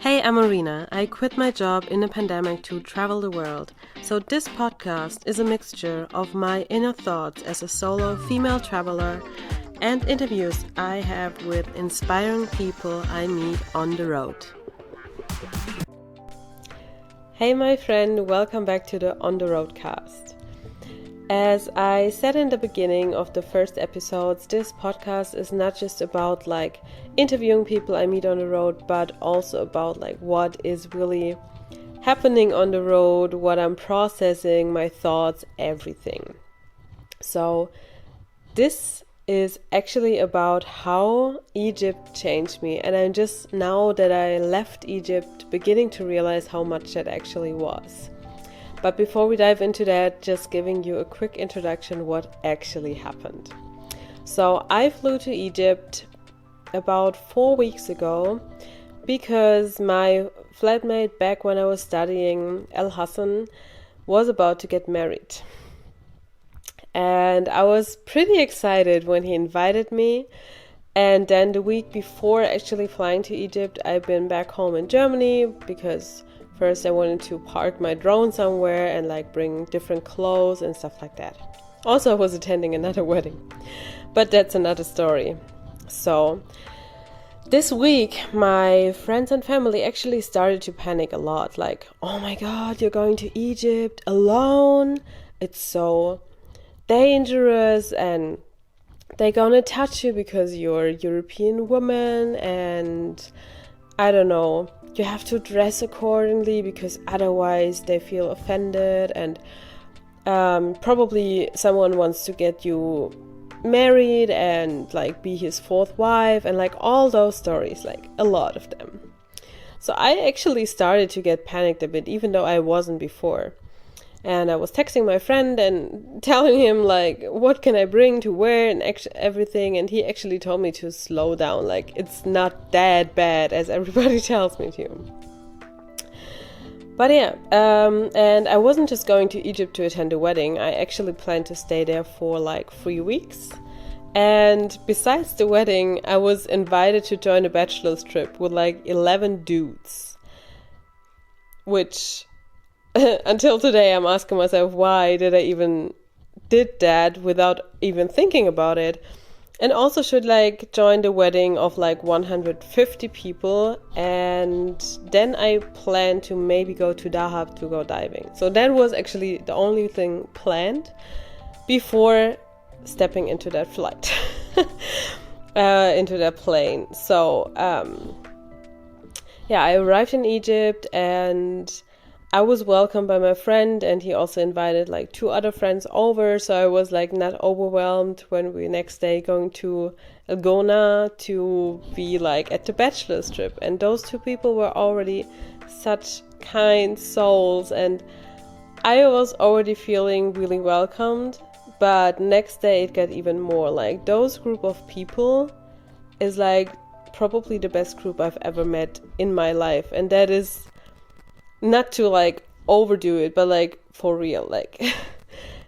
Hey, I'm Marina. I quit my job in the pandemic to travel the world. So this podcast is a mixture of my inner thoughts as a solo female traveler and interviews I have with inspiring people I meet on the road. Hey my friend, welcome back to the On the Roadcast. As I said in the beginning of the first episodes, this podcast is not just about interviewing people I meet on the road, but also about what is really happening on the road, what I'm processing, my thoughts, everything. So this is actually about how Egypt changed me, and I'm just now that I left Egypt beginning to realize how much that actually was. But before we dive into that, just giving you a quick introduction what actually happened. So I flew to Egypt about 4 weeks ago because my flatmate back when I was studying, El Hassan, was about to get married. And I was pretty excited when he invited me. And then the week before actually flying to Egypt, I've been back home in Germany because first I wanted to park my drone somewhere and bring different clothes and stuff like that. Also, I was attending another wedding, but that's another story. So this week, my friends and family actually started to panic a lot. Oh my God, you're going to Egypt alone? It's so dangerous and they're gonna touch you because you're a European woman and I don't know, you have to dress accordingly because otherwise they feel offended and probably someone wants to get you married and be his fourth wife and all those stories, a lot of them. So I actually started to get panicked a bit, even though I wasn't before. And I was texting my friend and telling him what can I bring to wear and everything. And he actually told me to slow down. It's not that bad as everybody tells me to. But yeah, and I wasn't just going to Egypt to attend a wedding. I actually planned to stay there for 3 weeks. And besides the wedding, I was invited to join a bachelor's trip with 11 dudes. Which until today, I'm asking myself, why did I even did that without even thinking about it? And also should join the wedding of 150 people. And then I plan to maybe go to Dahab to go diving. So that was actually the only thing planned before stepping into that flight, into that plane. So yeah, I arrived in Egypt and I was welcomed by my friend, and he also invited 2 other friends over, so I was not overwhelmed when we next day going to Elgona to be at the bachelor's trip. And those 2 people were already such kind souls, and I was already feeling really welcomed. But next day it got even more. Those group of people is probably the best group I've ever met in my life, and that is not to overdo it, but for real,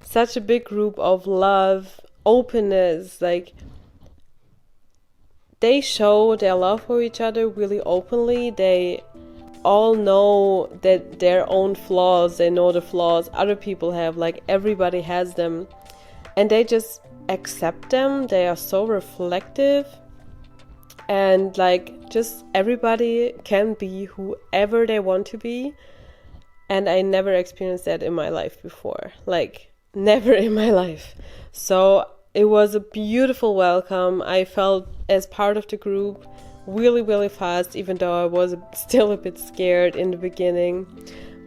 such a big group of love, openness, they show their love for each other really openly. They all know that their own flaws, they know the flaws other people have, everybody has them, and they just accept them. They are so reflective, and just everybody can be whoever they want to be. And I never experienced that in my life before, never in my life. So it was a beautiful welcome. I felt as part of the group really, really fast, even though I was still a bit scared in the beginning.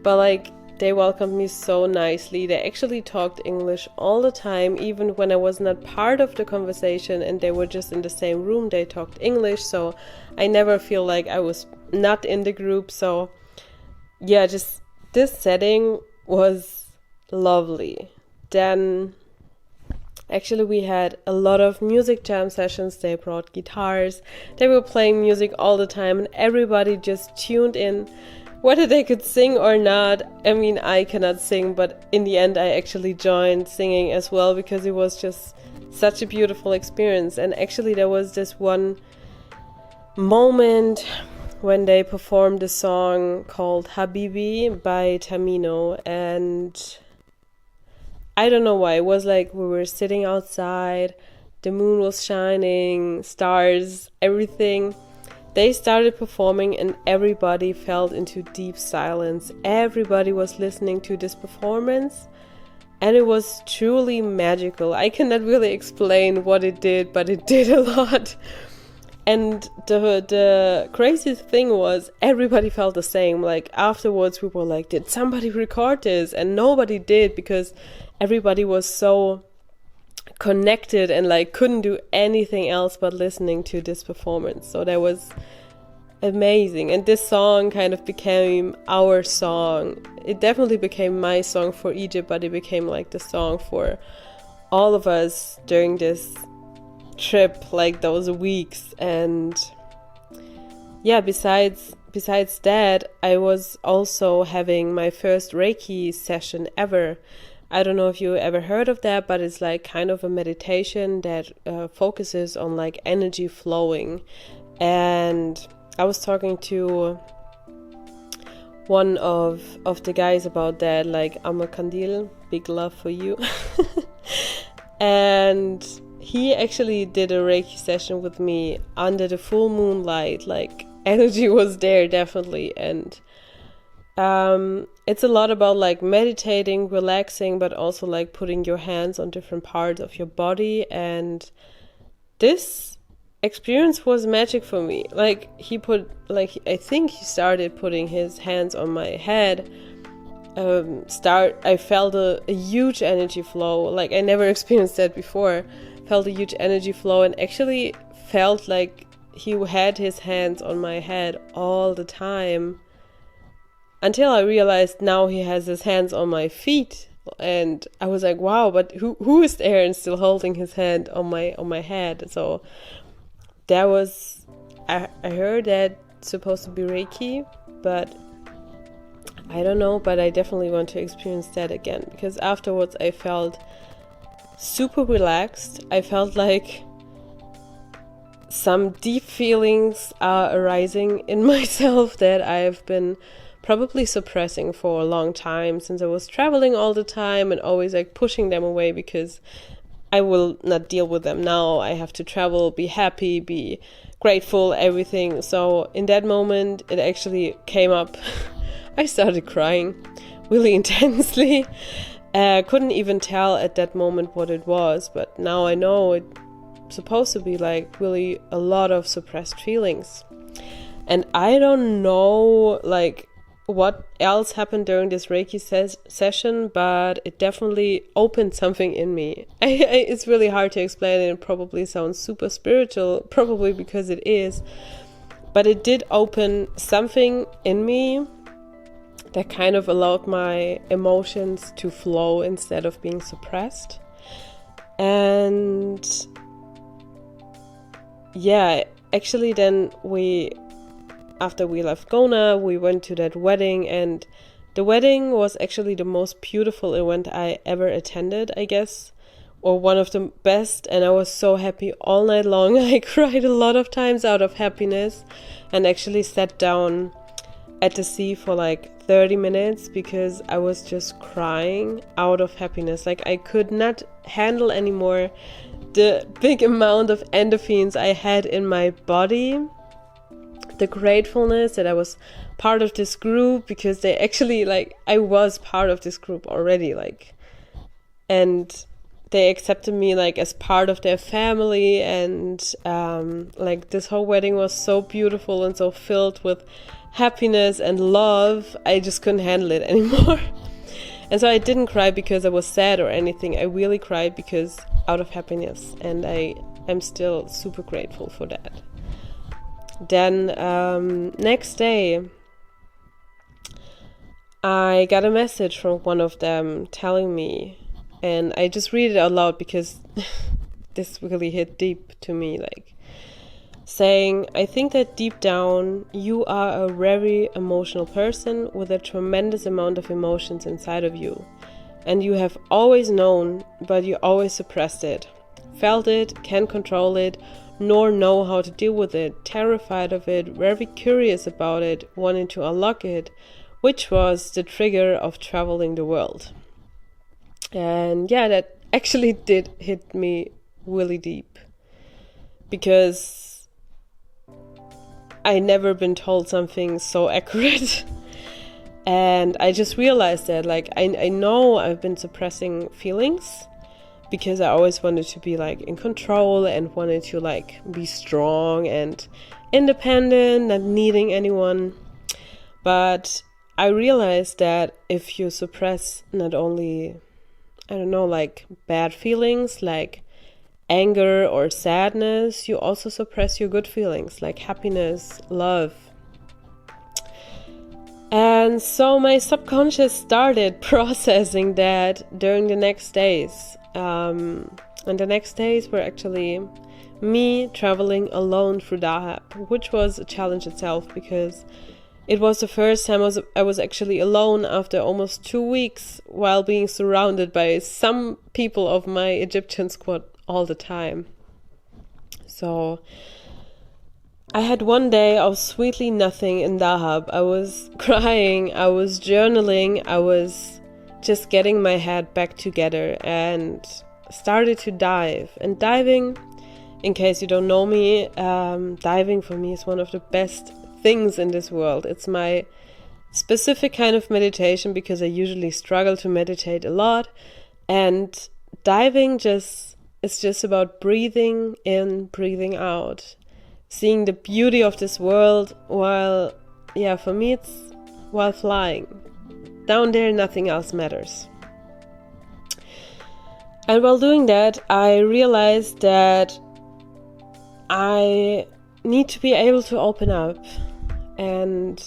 But they welcomed me so nicely. They actually talked English all the time, even when I was not part of the conversation and they were just in the same room, they talked English. So I never feel I was not in the group. So yeah, just this setting was lovely. Then actually we had a lot of music jam sessions. They brought guitars. They were playing music all the time and everybody just tuned in, whether they could sing or not. I mean, I cannot sing, but in the end I actually joined singing as well because it was just such a beautiful experience. And actually there was this one moment when they performed a song called Habibi by Tamino, and I don't know why, it was like we were sitting outside, the moon was shining, stars, everything. They started performing and everybody fell into deep silence. Everybody was listening to this performance and it was truly magical. I cannot really explain what it did, but it did a lot. And the craziest thing was everybody felt the same. Like afterwards we were like, did somebody record this? And nobody did, because everybody was so connected and like couldn't do anything else but listening to this performance. So that was amazing. And this song kind of became our song. It definitely became my song for Egypt, but it became like the song for all of us during this trip, like those weeks. And yeah, besides that, I was also having my first Reiki session ever. I don't know if you ever heard of that, but it's like kind of a meditation that focuses on like energy flowing. And I was talking to one of the guys about that, like Amma Kandil, big love for you. And he actually did a Reiki session with me under the full moonlight. Like energy was there definitely. And it's a lot about like meditating, relaxing, but also like putting your hands on different parts of your body. And this experience was magic for me. Like I think he started putting his hands on my head. I felt a huge energy flow. Like I never experienced that before. Felt a huge energy flow and actually felt like he had his hands on my head all the time. Until I realized now he has his hands on my feet, and I was like, wow, but who is there and still holding his hand on my head? So that was, I heard that supposed to be Reiki, but I don't know, but I definitely want to experience that again, because afterwards I felt super relaxed. I felt like some deep feelings are arising in myself that I've been probably suppressing for a long time, since I was traveling all the time and always like pushing them away because I will not deal with them now. I have to travel, be happy, be grateful, everything. So in that moment it actually came up. I started crying really intensely. Couldn't even tell at that moment what it was, but now I know it's supposed to be like really a lot of suppressed feelings. And I don't know like what else happened during this Reiki session, but it definitely opened something in me. It's really hard to explain, and it probably sounds super spiritual, probably because it is, but it did open something in me that kind of allowed my emotions to flow instead of being suppressed. And yeah, actually then after we left Gona, we went to that wedding, and the wedding was actually the most beautiful event I ever attended, I guess, or one of the best, and I was so happy all night long. I cried a lot of times out of happiness, and actually sat down at the sea for like 30 minutes because I was just crying out of happiness. Like I could not handle anymore the big amount of endorphins I had in my body. The gratefulness that I was part of this group, because they actually, like, I was part of this group already, like, and they accepted me like as part of their family. And like this whole wedding was so beautiful and so filled with happiness and love. I just couldn't handle it anymore. And so I didn't cry because I was sad or anything. I really cried because out of happiness, and I'm still super grateful for that. Then next day I got a message from one of them telling me, and I just read it out loud because this really hit deep to me, like saying, I think that deep down you are a very emotional person with a tremendous amount of emotions inside of you, and you have always known, but you always suppressed it, felt it, can't control it, nor know how to deal with it, terrified of it, very curious about it, wanting to unlock it, which was the trigger of traveling the world. And yeah, that actually did hit me really deep, because I never been told something so accurate. And I just realized that, like, I know I've been suppressing feelings because I always wanted to be like in control and wanted to like be strong and independent, not needing anyone. But I realized that if you suppress not only, I don't know, like bad feelings like anger or sadness, you also suppress your good feelings like happiness, love. And so my subconscious started processing that during the next days. And the next days were actually me traveling alone through Dahab, which was a challenge itself, because it was the first time I was actually alone after almost 2 weeks, while being surrounded by some people of my Egyptian squad all the time. So I had one day of sweetly nothing in Dahab. I was crying, I was journaling, I was just getting my head back together and started to dive. And diving, in case you don't know me, diving for me is one of the best things in this world. It's my specific kind of meditation, because I usually struggle to meditate a lot. And diving is just about breathing in, breathing out, seeing the beauty of this world while, for me it's while flying. Down there, nothing else matters. And while doing that, I realized that I need to be able to open up. And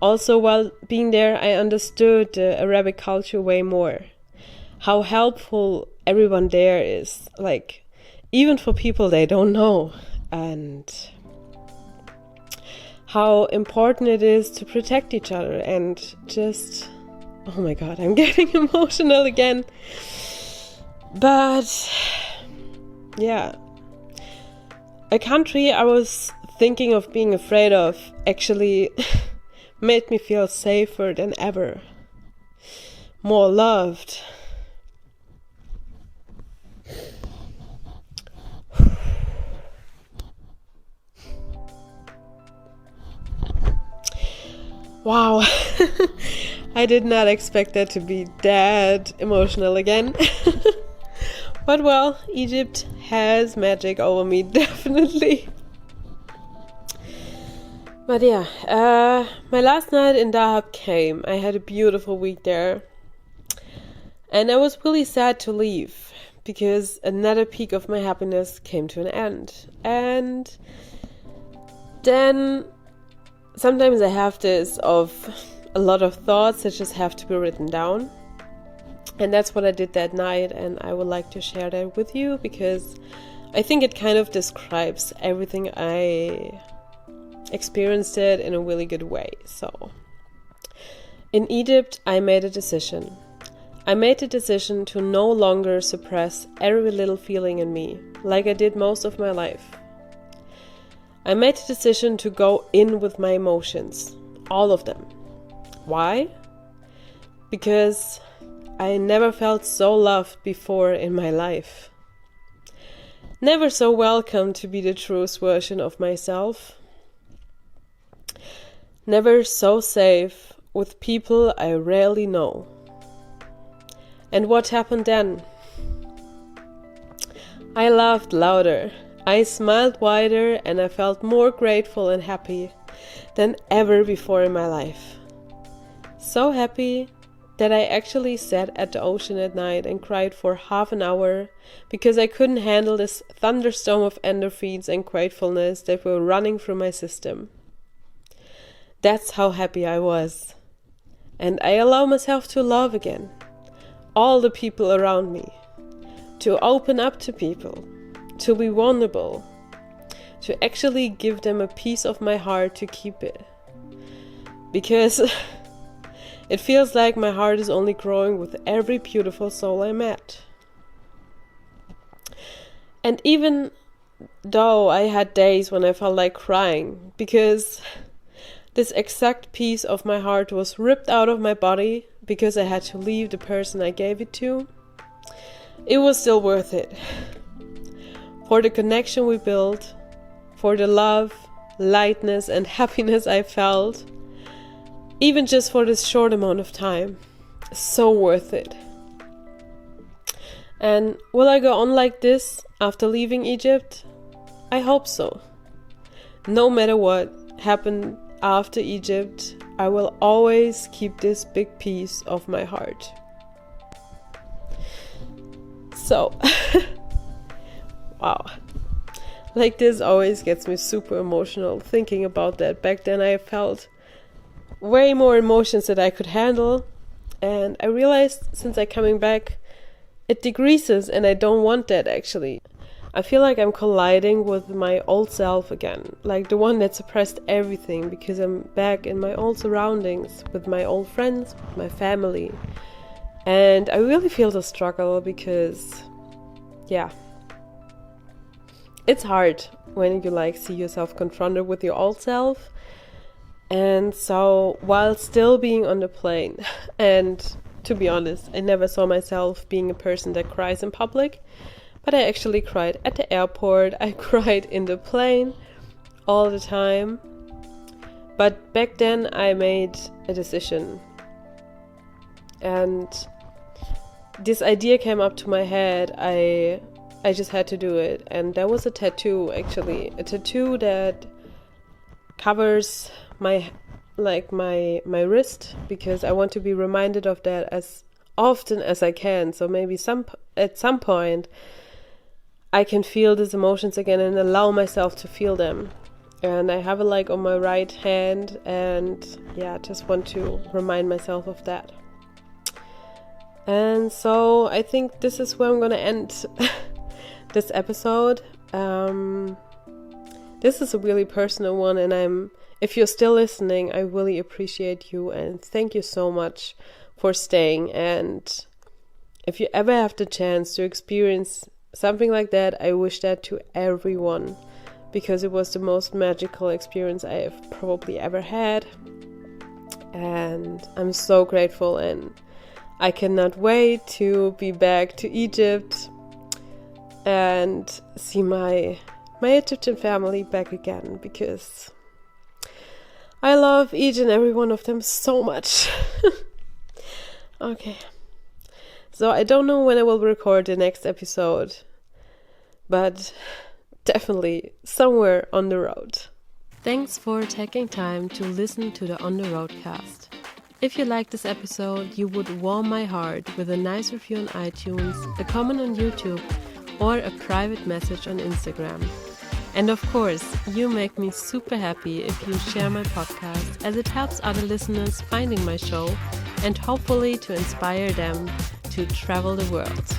also while being there, I understood the Arabic culture way more. How helpful everyone there is, like, even for people they don't know. And how important it is to protect each other, and just, oh my god, I'm getting emotional again. But yeah, a country I was thinking of being afraid of actually made me feel safer than ever, more loved. Wow, I did not expect that to be that emotional again. But well, Egypt has magic over me, definitely. But yeah, my last night in Dahab came. I had a beautiful week there. And I was really sad to leave, because another peak of my happiness came to an end. And then sometimes I have this of a lot of thoughts that just have to be written down. And that's what I did that night, and I would like to share that with you, because I think it kind of describes everything I experienced it in a really good way. So, in Egypt, I made a decision. I made the decision to no longer suppress every little feeling in me, like I did most of my life. I made the decision to go in with my emotions, all of them. Why? Because I never felt so loved before in my life. Never so welcome to be the truest version of myself. Never so safe with people I rarely know. And what happened then? I laughed louder. I smiled wider, and I felt more grateful and happy than ever before in my life. So happy that I actually sat at the ocean at night and cried for half an hour, because I couldn't handle this thunderstorm of endorphins and gratefulness that were running through my system. That's how happy I was. And I allow myself to love again. All the people around me. To open up to people. To be vulnerable. To actually give them a piece of my heart to keep it. Because it feels like my heart is only growing with every beautiful soul I met. And even though I had days when I felt like crying, because this exact piece of my heart was ripped out of my body because I had to leave the person I gave it to, it was still worth it. For the connection we built, for the love, lightness and happiness I felt, even just for this short amount of time. So worth it. And will I go on like this after leaving Egypt? I hope so. No matter what happened after Egypt, I will always keep this big piece of my heart. So, wow. Like, this always gets me super emotional thinking about that. Back then I felt way more emotions that I could handle, and I realized since I'm coming back, it decreases, and I don't want that actually. I feel like I'm colliding with my old self again, like the one that suppressed everything, because I'm back in my old surroundings with my old friends, with my family. And I really feel the struggle because, yeah, it's hard when you like see yourself confronted with your old self. And so while still being on the plane, and to be honest, I never saw myself being a person that cries in public, but I actually cried at the airport, I cried in the plane all the time. But back then I made a decision, and this idea came up to my head. I just had to do it, and there was a tattoo, actually, a tattoo that covers my wrist, because I want to be reminded of that as often as I can. So maybe at some point I can feel these emotions again and allow myself to feel them. And I have it like on my right hand, and yeah, just want to remind myself of that. And so I think this is where I'm gonna end this episode. This is a really personal one, and if you're still listening, I really appreciate you, and thank you so much for staying. And if you ever have the chance to experience something like that, I wish that to everyone, because it was the most magical experience I have probably ever had. And I'm so grateful, and I cannot wait to be back to Egypt and see my Egyptian family back again, because I love each and every one of them so much. Okay. So I don't know when I will record the next episode, but definitely somewhere on the road. Thanks for taking time to listen to the On the Roadcast. If you like this episode, you would warm my heart with a nice review on iTunes, a comment on YouTube, or a private message on Instagram. And of course, you make me super happy if you share my podcast, as it helps other listeners finding my show and hopefully to inspire them to travel the world.